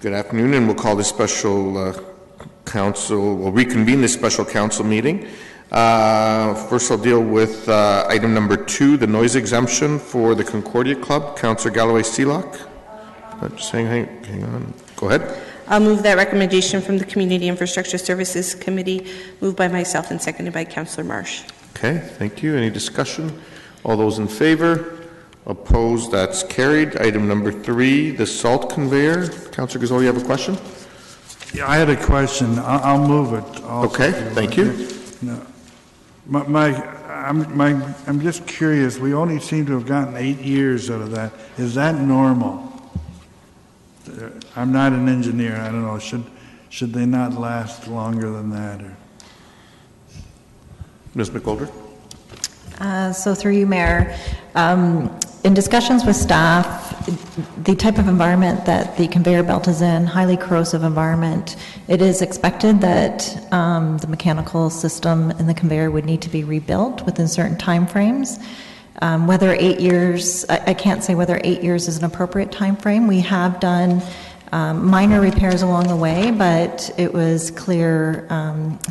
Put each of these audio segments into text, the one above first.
Good afternoon, and we'll call this special we'll reconvene this special council meeting. First, I'll deal with item number 2, the noise exemption for the Concordia Club. Councillor Galloway-Seelock. Just hang on. Go ahead. I'll move that recommendation from the Community Infrastructure Services Committee, moved by myself and seconded by Councillor Marsh. Okay, thank you. Any discussion? All those in favor? Opposed? That's carried. Item number 3, the salt conveyor. Councillor Gazzola, you have a question? Yeah, I had a question. I'll move it. Okay, thank you. No. I'm just curious. We only seem to have gotten 8 years out of that. Is that normal? I'm not an engineer. I don't know. Should they not last longer than that? Or? Ms. McGoldrick? So through you, Mayor, in discussions with staff, the type of environment that the conveyor belt is in, highly corrosive environment, it is expected that the mechanical system in the conveyor would need to be rebuilt within certain time frames. Whether 8 years, I can't say whether 8 years is an appropriate time frame. We have done minor repairs along the way, but it was clear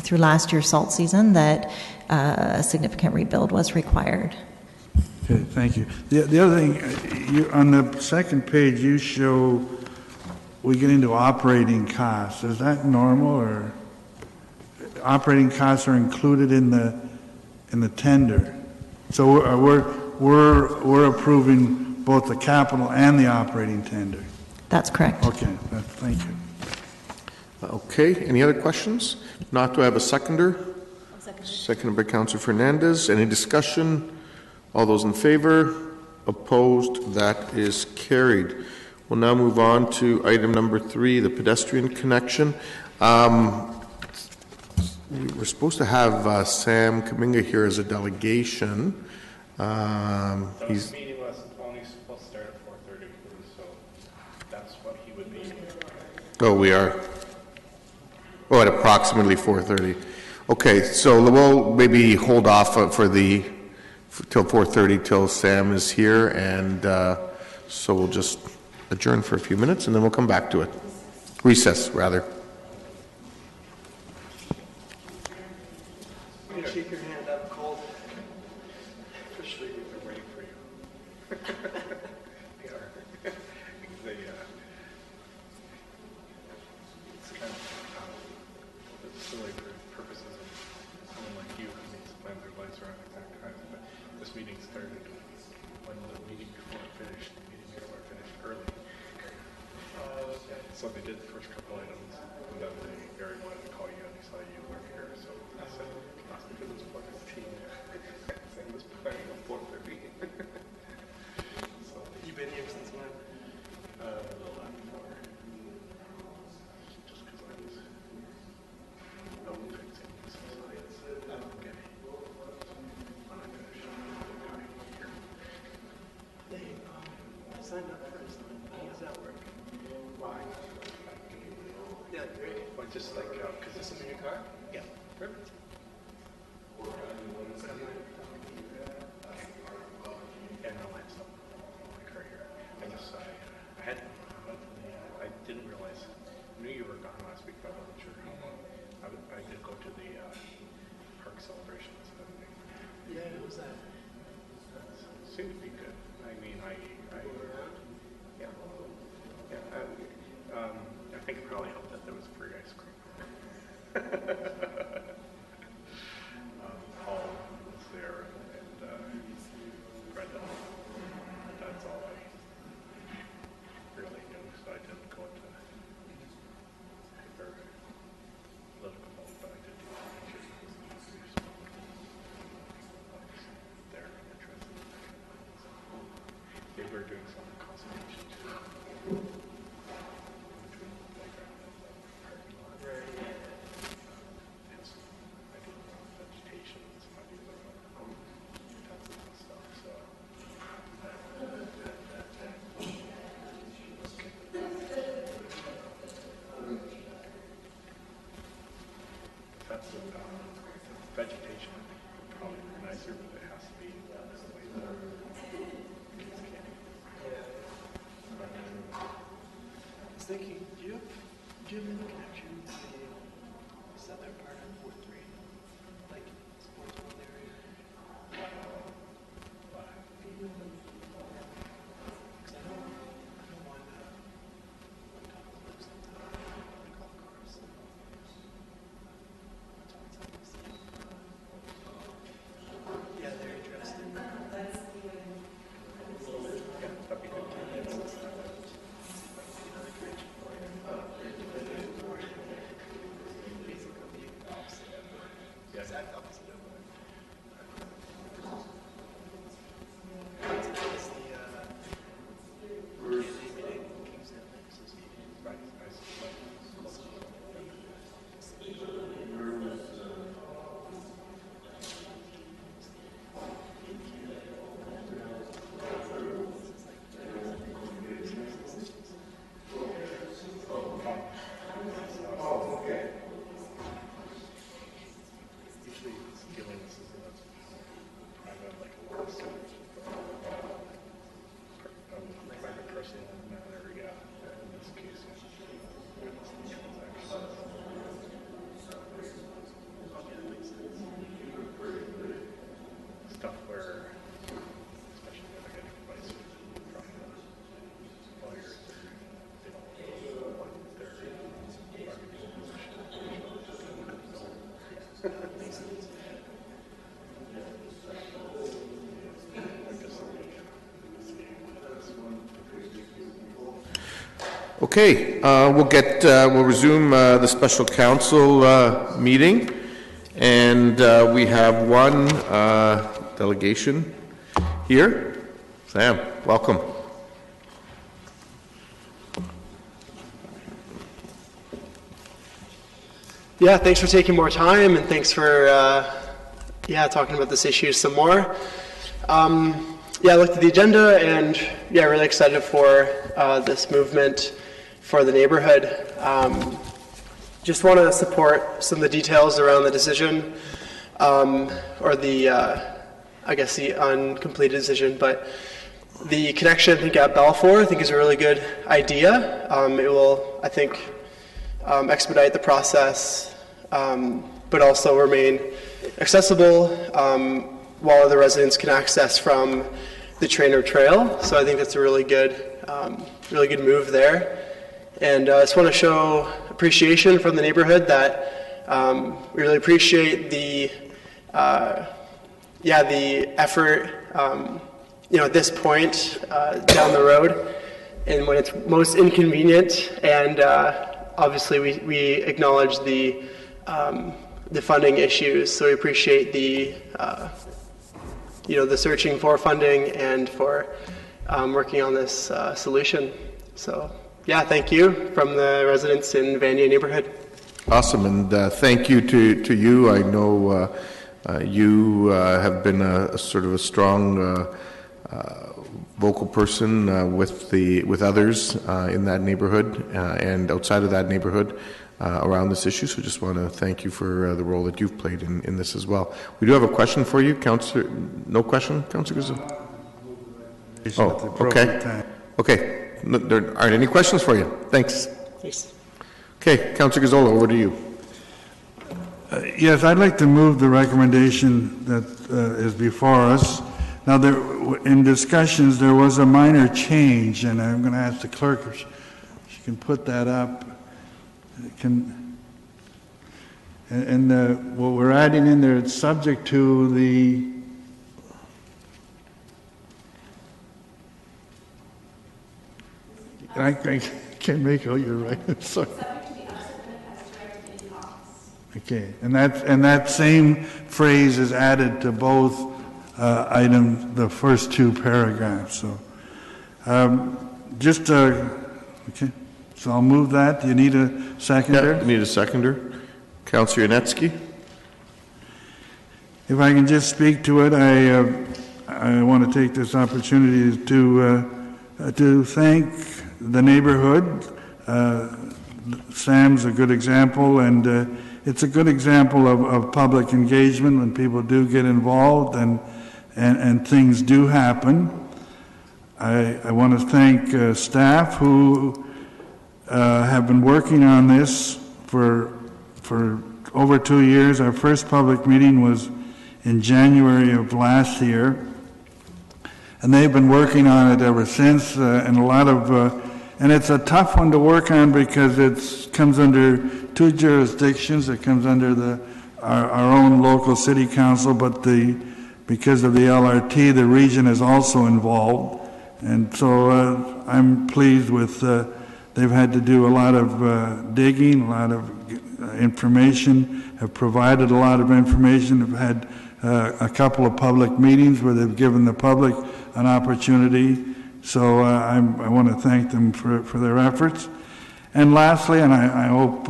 through last year's salt season that a significant rebuild was required. Okay, thank you. The other thing, on the second page, you show we get into operating costs. Is that normal, or operating costs are included in the tender? So we're approving both the capital and the operating tender. That's correct. Okay, thank you. Okay, any other questions? Not, do I have a seconder? Seconded by Councillor Fernandez. Any discussion? All those in favor? Opposed? That is carried. We'll now move on to item number 3, the pedestrian connection. We were supposed to have Sam Kaminga here as a delegation. His meeting was only supposed to start at 4:30, so that's what he would be. Oh, we are. Oh, at approximately 4:30. Okay, so we'll maybe hold off till 4:30 till Sam is here, and so we'll just adjourn for a few minutes, and then we'll come back to it. Recess, rather. Shake your hand, I'm cold. Especially if they're waiting for you. They are. It's kind of silly for purposes of someone like you who needs to plan their lives around exact times. But this meeting started when the meeting before it finished. The meeting before it finished early. So they did the first couple items, and then Gary wanted to call you, and he saw you work here. So I said, it was 4:15. Sam was planning on 4:30. So you've been here since when? A little after 4. Just because I was fixing some science. Okay. When I finish, I'm here. Hey, I signed up for this thing. How does that work? Why? Yeah, great. Or just like, because this is in your car? Yeah. Perfect. Yeah, no, I have some my car here. I didn't realize, I knew you were gone last week, but I wasn't sure how long. I did go to the park celebrations and everything. Yeah, how was that? It seemed to be good. I mean, yeah. I think it probably helped that there was free ice cream. Paul was there and Brenda. That's all I really knew, so I didn't go into very political mode, but I did do pictures. They're interested in that. They were doing some consultation too. Between the playground and the parking lot. Right. was thinking, do you have any connection to the southern part of Fort 3? Like, Sportsville area? Because I don't want one couple lives in the golf course. Yeah, they're interested. Stuff where, especially when they're getting advice from lawyers, they don't want their bargaining Okay, we'll resume the special council meeting, and we have one delegation here. Sam, welcome. Yeah, thanks for taking more time, and thanks for talking about this issue some more. I looked at the agenda, and really excited for this movement for the neighborhood. Just want to support some of the details around the decision, or the uncompleted decision, but the connection, I think, at Balfour, I think, is a really good idea. It will, I think, expedite the process, but also remain accessible while other residents can access from the Trainer Trail. So I think that's a really good move there. And I just want to show appreciation from the neighborhood that we really appreciate the effort, at this point down the road, and when it's most inconvenient. And obviously, we acknowledge the funding issues. So we appreciate the searching for funding and for working on this solution. So thank you from the residents in Vanier neighborhood. Awesome, and thank you to you. I know you have been a sort of a strong vocal person with others in that neighborhood and outside of that neighborhood around this issue. So just want to thank you for the role that you've played in this as well. We do have a question for you, Councillor. No question, Councillor Gazzola? Oh, okay. Okay. No, there aren't any questions for you. Thanks. Thanks. Okay, Councillor Gazzola, over to you. Yes, I'd like to move the recommendation that is before us. Now, in discussions, there was a minor change, and I'm going to ask the clerk if she can put that up. What we're adding in there, it's subject to the I can't make out your right. Sorry. Okay, and that same phrase is added to both items, the first two paragraphs. So, okay. So I'll move that. Do you need a seconder? Yeah, you need a seconder. Councillor Yanetsky. If I can just speak to it, I want to take this opportunity to thank the neighborhood. Sam's a good example, and it's a good example of public engagement when people do get involved and things do happen. I want to thank staff who have been working on this for over 2 years. Our first public meeting was in January of last year, and they've been working on it ever since. And and it's a tough one to work on because it comes under 2 jurisdictions. It comes under our own local city council, but because of the LRT, the region is also involved. And so I'm pleased with, they've had to do a lot of digging, a lot of information, have provided a lot of information, have had a couple of public meetings where they've given the public an opportunity. So I want to thank them for their efforts. And lastly, and I hope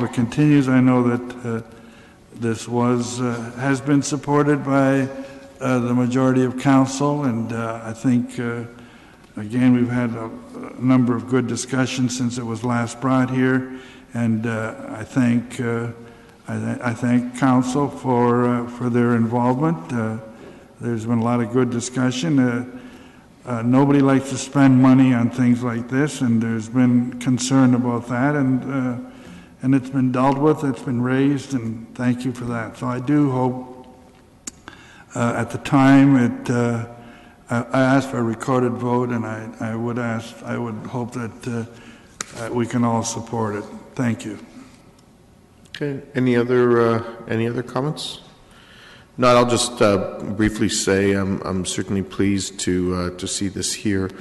it continues, I know that this has been supported by the majority of council, and I think, again, we've had a number of good discussions since it was last brought here, and I thank council for their involvement. There's been a lot of good discussion. Nobody likes to spend money on things like this, and there's been concern about that, and it's been dealt with, it's been raised, and thank you for that. So I do hope at the time I asked for a recorded vote, and I would hope that we can all support it. Thank you. Okay, any other comments? No, I'll just briefly say I'm certainly pleased to see this here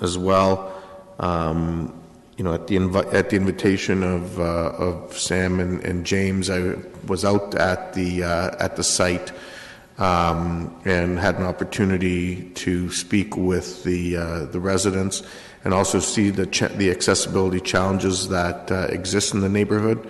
as well. At the invitation of Sam and James, I was out at the site and had an opportunity to speak with the residents and also see the accessibility challenges that exist in the neighborhood.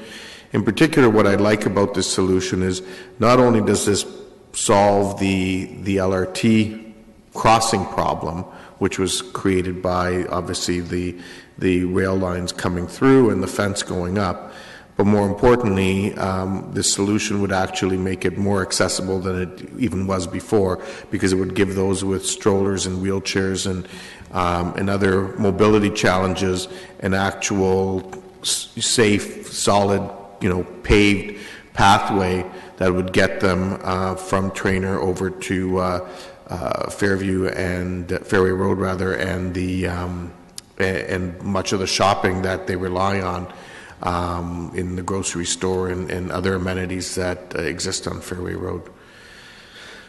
In particular, what I like about this solution is not only does this solve the LRT crossing problem, which was created by obviously the rail lines coming through and the fence going up, but more importantly, this solution would actually make it more accessible than it even was before, because it would give those with strollers and wheelchairs and other mobility challenges an actual safe, solid, paved pathway that would get them from Traynor over to Fairview and Fairway Road rather, and and much of the shopping that they rely on in the grocery store and other amenities that exist on Fairway Road.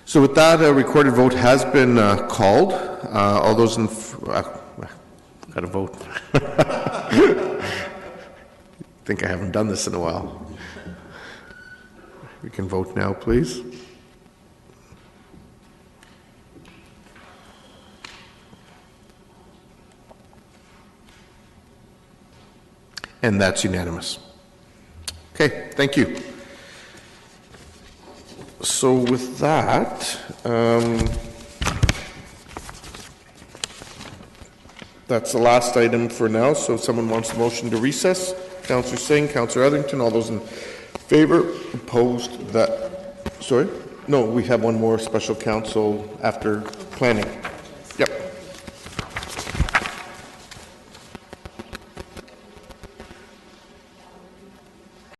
So with that, a recorded vote has been called. All those in got to vote. I think I haven't done this in a while. We can vote now, please. And that's unanimous. Okay, thank you. So with that, that's the last item for now. So if someone wants a motion to recess, Councillor Singh, Councillor Etherington, all those in favor, opposed, that, sorry? No, we have one more special council after planning.